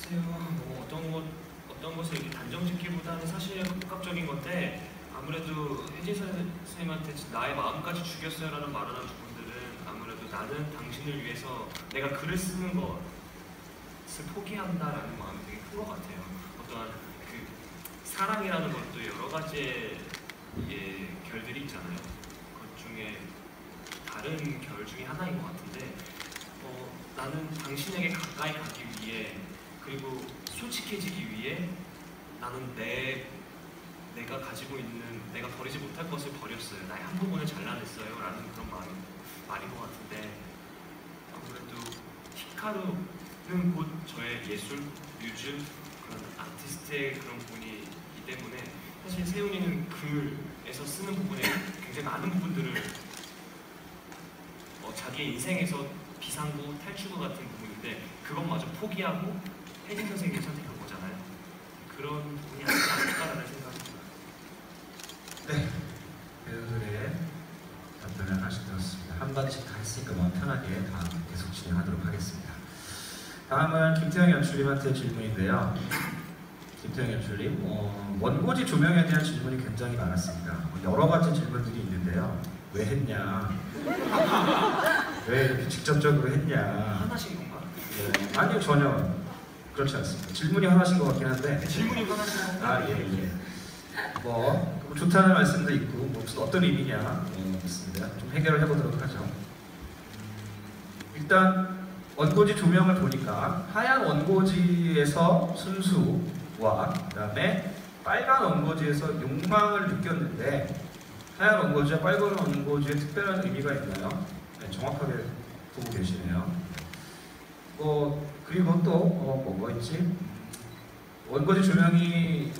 글쎄요, 뭐 어떤 것을 이렇게 단정짓기보다는 사실 복합적인 건데 아무래도 혜진 선생님한테 나의 마음까지 죽였어요라는 말하는 부분들은 아무래도 나는 당신을 위해서 내가 글을 쓰는 것을 포기한다라는 마음이 되게 큰 것 같아요. 어떠한 그 사랑이라는 것도 여러 가지의 결들이 있잖아요. 그 중에 다른 결 중에 하나인 것 같은데 나는 당신에게 가까이 가기 위해 그리고 솔직해지기 위해 나는 내가 가지고 있는 내가 버리지 못할 것을 버렸어요. 나의 한 부분을 잘라냈어요. 라는 그런 말인 것 같은데 아무래도 히카루는 곧 저의 예술, 뮤즈, 그런 아티스트의 그런 부분이기 때문에 사실 세훈이는 글에서 쓰는 부분에 굉장히 많은 부분들을 자기의 인생에서 비상구, 탈출구 같은 부분인데 그것마저 포기하고 혜진 선생님이 선택한 거잖아요. 그런 부분이 아니지 않을까라는 생각이 듭니다. 네, 배우들의 답변을 하나씩 들었습니다. 한 번씩 다 했으니까 마음 편하게 다음 계속 진행하도록 하겠습니다. 다음은 김태형 연출님한테 질문인데요. 김태형 연출님, 원고지 조명에 대한 질문이 굉장히 많았습니다. 여러 가지 질문들이 있는데요. 왜 했냐? 왜 이렇게 직접적으로 했냐? 화나신 건가? 네. 아니요, 전혀 그렇지 않습니다. 질문이 화나신 것 같긴 한데. 질문이 화나신 건가? 아, 예. 뭐 좋다는 말씀도 있고 뭐 무슨 어떤 의미냐 있습니다. 좀 해결을 해보도록 하죠. 일단 원고지 조명을 보니까 하얀 원고지에서 순수와 그다음에 빨간 원고지에서 욕망을 느꼈는데 하얀 원고지와 빨간 원고지에 특별한 의미가 있나요? 네, 정확하게 보고 계시네요. 그리고 또 뭐가 있지? 원고지 조명이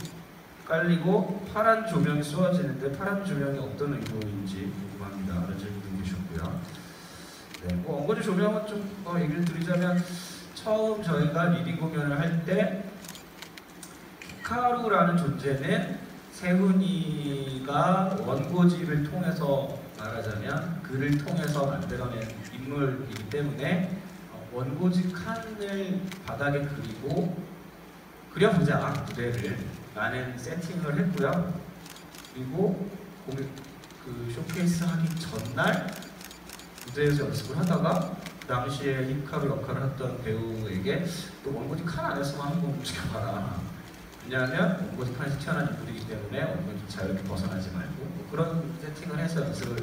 깔리고 파란 조명이 쏘아지는데 파란 조명이 어떤 의도인지 궁금합니다. 라는 질문도 주셨고요. 네, 원고지 조명은 좀 얘기를 드리자면 처음 저희가 리딩 공연을 할 때 히카루라는 존재는 세훈이가 원고지를 통해서 말하자면 글을 통해서 만들어낸 인물이기 때문에 원고지 칸을 바닥에 그리고 그려보자 무대를 라는 세팅을 했고요. 그리고 그 쇼케이스 하기 전날 무대에서 연습을 하다가 그 당시에 히카루 역할을 했던 배우에게 또 원고지 칸 안에서만 한번 움직여봐라. 왜냐하면 원고지 칸에서 태어난 인물이기 때문에 원고지 자유롭게 벗어나지 말고 뭐 그런 세팅을 해서 연습을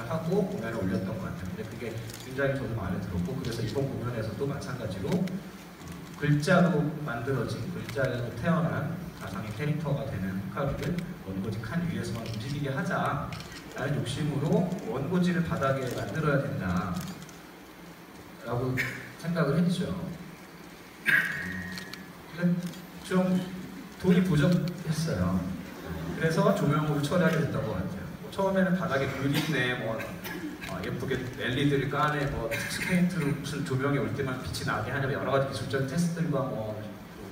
하고 공연을 올렸던 것 같아요. 근데 그게 굉장히 저도 마음에 들었고 그래서 이번 공연에서도 마찬가지로 글자로 만들어진 글자에서 태어난 가상의 캐릭터가 되는 히카루를 원고지 칸 위에서만 움직이게 하자 라는 욕심으로 원고지를 바닥에 만들어야 된다 라고 생각을 했죠. 근데 좀 돈이 부족했어요. 그래서 조명으로 처리하게 됐던 것 같아요. 처음에는 바닥에 그림에 예쁘게 LED를 까내 특수 페인트로 무슨 조명이 올 때만 빛이 나게 하냐면 여러 가지 기술적인 테스트들과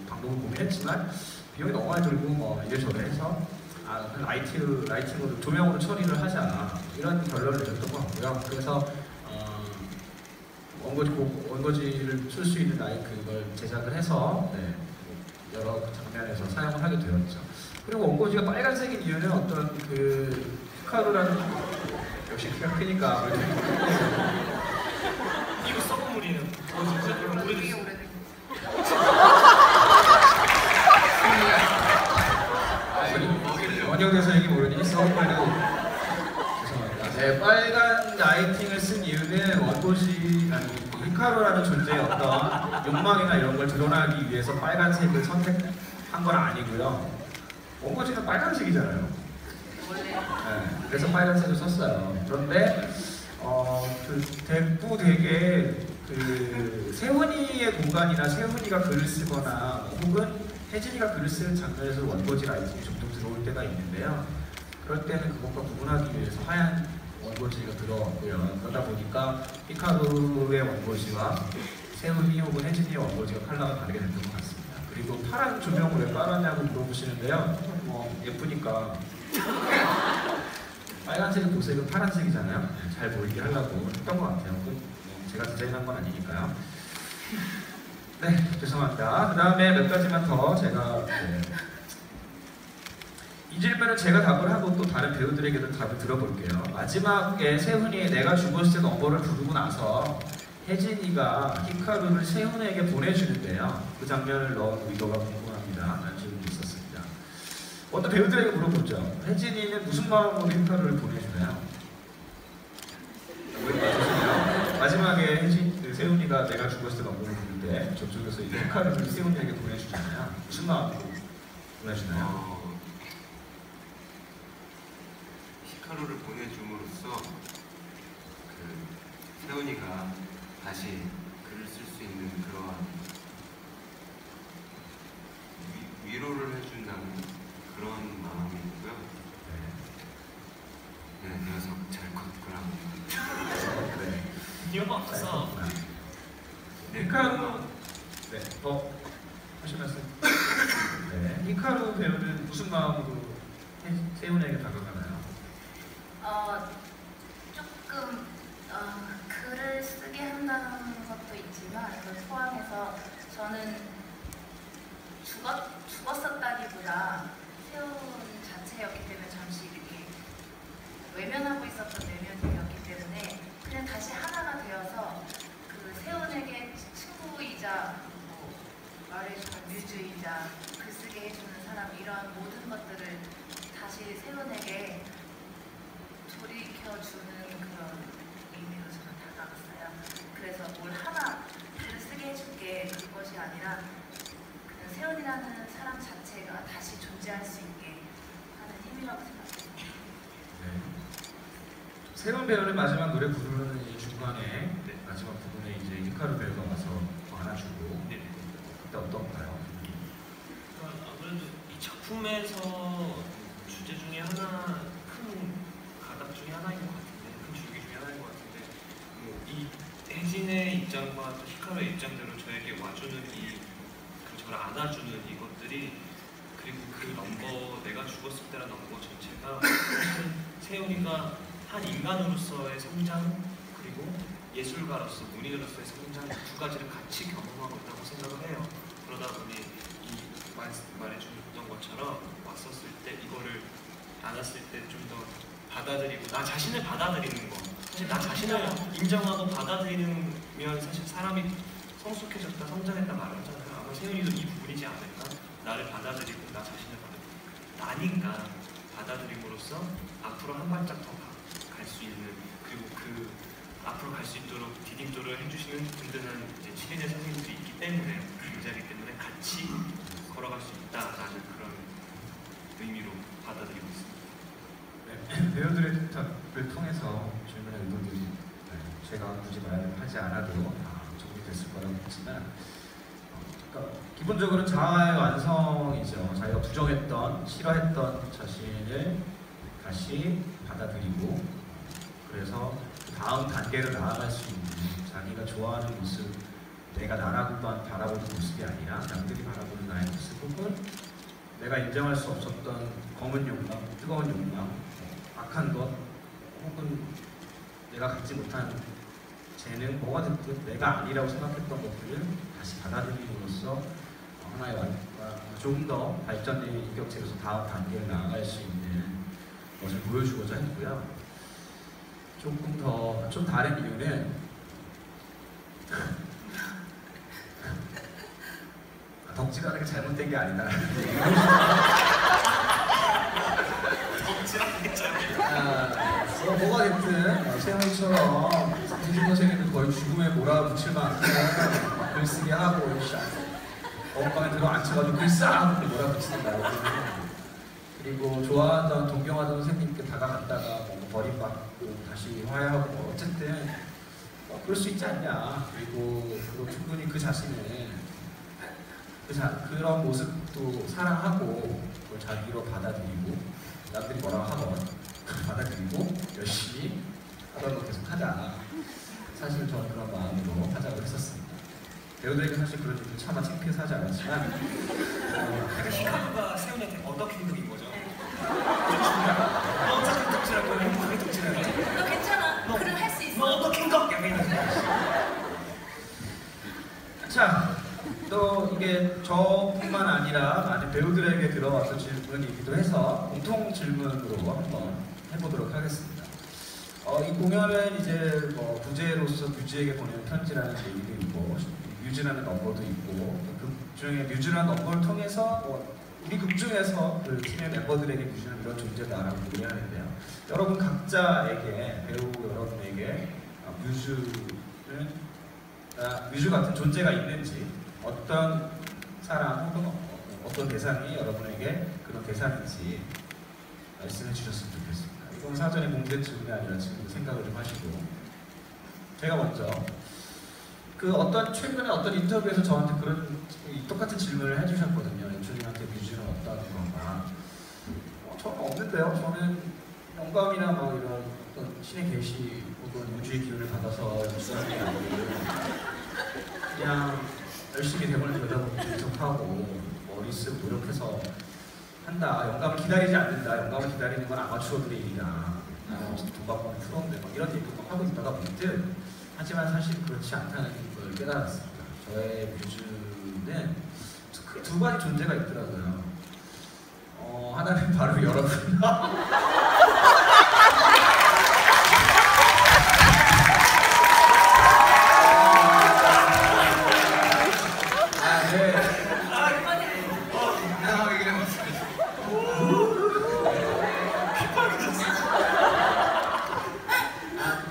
방법을 고민했지만 비용이 너무 많이 들고 이래저래 해서 라이팅으로 조명으로 처리를 하자 이런 결론을 내렸던 것 같고요. 그래서 원고지를 쓸 수 있는 그걸 제작을 해서 여러 장면에서 사용을 하게 되었죠. 그리고 원고지가 빨간색인 이유는 어떤 히카루라는 역시 키가 크니까 이거 썩은 물이는 오래됐어. 원형에서 얘기 모르니 썩은 물이고 죄송합니다. 네, 빨간 라이팅을 쓴 이유는 원고지 히카루라는 존재의 어떤 욕망이나 이런 걸 드러나기 위해서 빨간색을 선택한 건 아니고요. 원고지는 빨간색이잖아요. 네, 그래서 빨간색을 썼어요. 그런데 되게 세훈이의 공간이나 세훈이가 글을 쓰거나 혹은 혜진이가 글을 쓰는 장면에서 원고지 라이팅이 종종 들어올 때가 있는데요. 그럴 때는 그것과 구분하기 위해서 하얀 원고지가 들어왔고요. 그러다 보니까 히카루의 원고지와 세훈이 혹은 혜진이의 원고지가 컬러가 다르게 됐던 것 같습니다. 그리고 파란 조명을 왜 깔았냐고 물어보시는데요. 예쁘니까 빨간색의 도색은 파란색이잖아요. 잘 보이게 하려고 했던 것 같아요. 제가 디자인한 건 아니니까요. 네, 죄송합니다. 그 다음에 몇 가지만 더 제가 이 질문은 제가 답을 하고 또 다른 배우들에게도 답을 들어볼게요. 마지막에 세훈이 내가 죽었을 때 넘버를 부르고 나서 혜진이가 히카루를 세훈에게 보내주는데요. 그 장면을 넣은 의도가 궁금합니다. 라는 질문이 있었습니다. 어떤 배우들에게 물어보죠. 혜진이는 무슨 마음으로 히카루를 보내주나요? 마지막에 세훈이가 내가 죽었을 때 넘버를 부르는데 저쪽에서 이제 히카루를 세훈이에게 보내주잖아요. 무슨 마음으로 보내주나요? 히카루를 보내줌으로써 그 세훈이가 다시 글을 쓸 수 있는 그러한 위로를 해준다는 그런 마음이 있고요. 네, 녀석 잘 컸구나. 네. 이유가 없어서 히카루 하실 말씀? 네, 히카루 배우는 무슨 마음으로 세훈에게 다가가나요? 조금 글을 쓰게 한다는 것도 있지만 그걸 포함해서 저는 죽었었다기보다 세훈 자체였기 때문에 잠시 이렇게 외면하고 있었던 내면이었기 때문에 그냥 다시 하나가 되어서 그 세훈에게 친구이자 뭐 말해주는 뮤즈이자 글쓰게 해주는 사람 이러한 모든 것들을 다시 세훈에게 돌이켜주는 그런 의미로 저는 다가갔어요. 그래서 뭘 하나 글을 쓰게 해줄게 그것이 아니라 그냥 세훈이라는 사람 자체가 다시 존재할 수 있게 하는 힘이라고 생각해요. 네. 세훈 배우는 마지막 노래 부르는 이 중간에 마지막 부분에 이제 히카루 배우가 와서 안아주고 그때 어떤가요? 아무래도 이 작품에서 주제 중에 하나 큰 가닥 중에 하나인 것 같은데, 큰 줄기 중에 하나인 것 같은데, 이 혜진의 입장과 또 히카루의 입장대로 저에게 와주는 저를 안아주는 이것들이, 그리고 그 넘버, 내가 죽었을 때라는 넘버 전체가 사실 세훈이가 한 인간으로서의 성장, 그리고 예술가로서, 문인으로서의 성장 두 가지를 같이 경험하고 있다고 생각을 해요. 그러다 보니 이 말해주던 것처럼 왔었을 때 이거를 안았을 때 좀 더 받아들이고 나 자신을 받아들이는 거, 사실 나 자신을 인정하고 받아들이면 사실 사람이 성숙해졌다, 성장했다 말하잖아요. 아마 세훈이도 이 부분이지 않을까? 나를 받아들이고 나 자신을 받아들이고 나니까 받아들임으로써 앞으로 한 발짝 더 갈 수 있는, 그리고 그 앞으로 갈 수 있도록 디딤돌을 해주시는 든든한 이제 치료제 선생님들이 있기 때문에, 이 자리 때문에 같이 걸어갈 수 있다라는 그런 의미로 받아들이고 있습니다. 네, 배우들의 답을 통해서 질문의 의도들이 제가 굳이 말을 하지 않아도 정리됐을 거라고 했지만, 그러니까 기본적으로 자아의 완성이죠. 자기가 부정했던, 싫어했던 자신을 다시 받아들이고, 그래서 다음 단계로 나아갈 수 있는, 자기가 좋아하는 모습, 내가 나라고만 바라보는 모습이 아니라 남들이 바라보는 나의 모습, 혹은 내가 인정할 수 없었던 검은 욕망, 뜨거운 욕망, 악한 것, 혹은 내가 갖지 못한 재능, 뭐가 됐든 내가 아니라고 생각했던 것들을 다시 받아들임으로써 하나의 조금 더 발전된 인격체로서 다음 단계를 나아갈 수 있는 것을 보여주고자 했고요. 좀 다른 이유는 덕질하는 게 잘못된 게 아니다. 뭐가 됐든 세훈이처럼 혜진 선생님도 거의 죽음에 몰아붙일 만큼 글쓰기 하고 어감에 들어 앉혀가지고 글싸 몰아붙이는 말이에요. 그리고 좋아하던, 동경하던 선생님께 다가갔다가 뭐 버림받고 다시 화해하고 어쨌든 그럴 수 있지 않냐. 그리고 충분히 그 자신을 그런 모습도 사랑하고 그걸 자기로 받아들이고, 남들이 뭐라고 하건 받아들이고 열심히 하던 거 계속 하자. 사실 저는 그런 마음으로 하자고 했었습니다. 배우들에게 사실 그런 일도 차마 창피해서 하지 않았지만 히카루가 세훈이한테 어떻게 행동인 거죠? 너 어떻게 덕질할 거야? 행복하게 덕질할 거야? 너 괜찮아. 그럼 할 수 있어. 너 어떻게 행동? 자, 또 이게 저뿐만 아니라 많은 배우들에게 들어왔던 질문이기도 해서 공통 질문으로 한번 해보도록 하겠습니다. 이 공연은 이제 뭐 부제로서 뮤즈에게 보내는 편지라는 얘기도 있고 뮤즈라는 넘버도 있고 그 중에 뮤즈라는 넘버를 통해서 우리 극 중에서 그 팀의 멤버들에게 뮤즈는 이런 존재다라고 얘기하는데요. 여러분 각자에게 배우 여러분에게 뮤즈 같은 존재가 있는지 어떤 사람 혹은 어떤 대상이 여러분에게 그런 대상인지 말씀해 주셨으면 좋겠습니다. 이건 사전에 공개 질문이 아니라 지금 생각을 좀 하시고 제가 먼저 최근에 어떤 인터뷰에서 저한테 그런 똑같은 질문을 해주셨거든요. 연출님한테 뮤즈는 어떤 건가? 저는 없는데요. 저는 영감이나 막 이런 어떤 신의 계시 혹은 우주의 기운을 받아서 연출하는 게 아니고 그냥 열심히 대본을 들여다보고 분석하고 머리 쓰고 노력해서 한다. 영감을 기다리지 않는다. 영감을 기다리는 건 아마추어들의 일이다. 돈 받고 프로인데 막 이런 얘기도 하고 있다가 문득 하지만 사실 그렇지 않다는 걸 깨달았습니다. 저의 뮤즈는 크게 두 가지 존재가 있더라고요. 하나는 바로 여러분.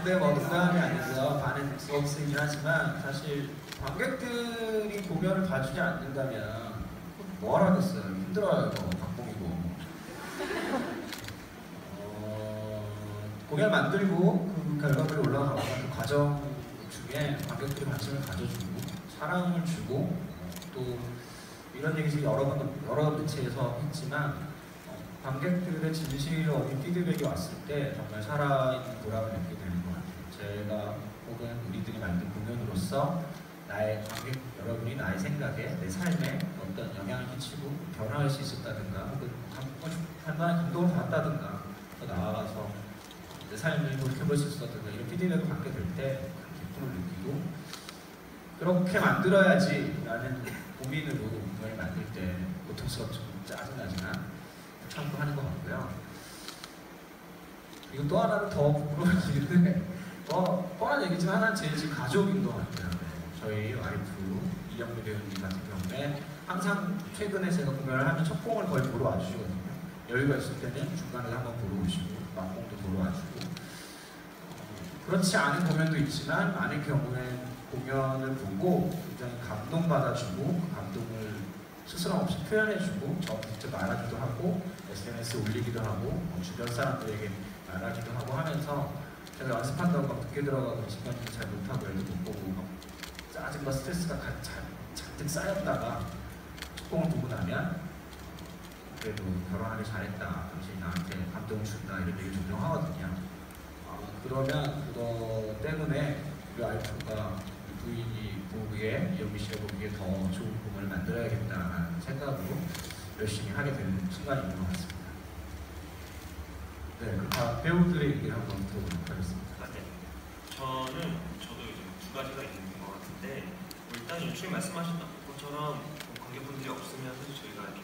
근데 뭐 농담이 아니고요. 반은 수업생이긴 하지만 사실 관객들이 공연을 봐주지 않는다면 뭐 하겠어요. 힘들어요. 박봉이고. 공연 만들고 그 결과물이 올라가고 그 과정 중에 관객들이 관심을 가져주고 사랑을 주고 또 이런 얘기 여러 매체에서 했지만 관객들의 진실 어린 피드백이 왔을 때 정말 살아있는 보람을 느끼게 되는 것 같아요. 제가 혹은 우리들이 만든 공연으로서 나의 관객 여러분이 나의 생각에 내 삶에 어떤 영향을 끼치고 변화할 수 있었다든가 혹은 한번에 감동을 받았다든가 더 나아가서 내 삶을 돌이켜볼 수 있었다든가 이런 피드백을 받게 될 때 기쁨을 느끼고 그렇게 만들어야지 라는 고민으로 공연을 만들 때 고통스럽고 짜증나지만 참고하는 것 같고요. 그리고 또 하나는 더 부끄러운 얘기인데 뻔한 얘기지만 하나는 제 집 가족인 것 같아요. 저희 와이프 이영미 배우님 같은 경우에 항상 최근에 제가 공연을 하면 첫 공을 거의 보러 와주시거든요. 여유가 있을 때는 중간에 한번 보러 오시고 막공도 보러 와주고 그렇지 않은 공연도 있지만 많은 경우엔 공연을 보고 굉장히 감동받아주고 그 감동을 스스럼 없이 표현해주고 저한테 직접 말하기도 하고 SNS에 올리기도 하고 주변 사람들에게 말하기도 하고 하면서 제가 연습한다고 막 늦게 들어가고 시간이 잘 못하고 애도 못 보고 막 짜증과 스트레스가 잔뜩 쌓였다가 첫 공을 보고 나면 그래도 결혼하길 잘했다, 당신이 나한테 감동을 준다 이런 얘기를 종종 하거든요. 그러면 그거 때문에 우리 와이프가 부인이 보기에 이영미 씨가 보기에 더 좋은 공연을 만들어야겠다는 생각으로 열심히 하게 되는 순간인 것 같습니다. 네, 그럼 배우들의 얘기를 한번 들어보도록 하겠습니다. 네. 저도 이제 두 가지가 있는 것 같은데 일단 연출이 말씀하신 것처럼 관객분들이 없으면 사실 저희가 이렇게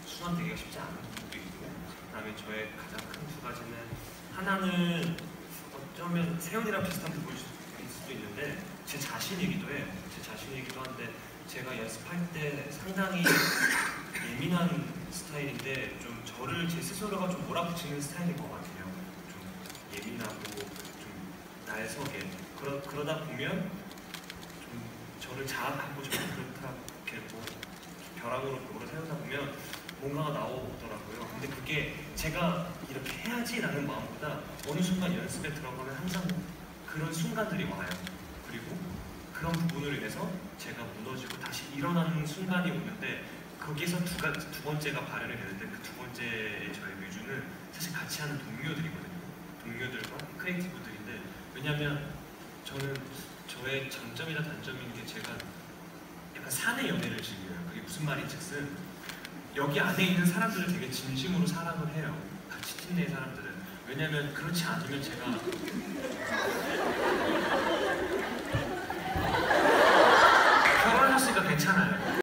순환되기가 쉽지 않은 부분도 있고 그다음에 저의 가장 큰 두 가지는 하나는 어쩌면 세훈이랑 비슷한 부분일 수도 있는데 제 자신이기도 해요. 제 자신이기도 한데 제가 연습할 때 상당히 예민한 스타일인데 좀 저를 제 스스로가 좀 몰아붙이는 스타일인 것 같아요. 좀 예민하고 좀 날석에 그러다 보면 좀 저를 자학하고 좀 그렇게 뭐 벼랑으로 벽으로 세우다 보면 뭔가가 나오더라고요. 근데 그게 제가 이렇게 해야지라는 마음보다 어느 순간 연습에 들어가면 항상 그런 순간들이 와요. 그리고 그런 부분으로 인해서 제가 무너지고 다시 일어나는 순간이 오는데 거기에서 두 번째가 발현이 되는데 그 두 번째의 저의 뮤즈는 사실 같이 하는 동료들이거든요. 동료들과 크리에이티브들인데 왜냐하면 저는 저의 장점이나 단점인 게 제가 약간 사내 연애를 즐겨요. 그게 무슨 말인즉슨 여기 안에 있는 사람들을 되게 진심으로 사랑을 해요. 같이 팀 내 사람들은. 왜냐면 그렇지 않으면 제가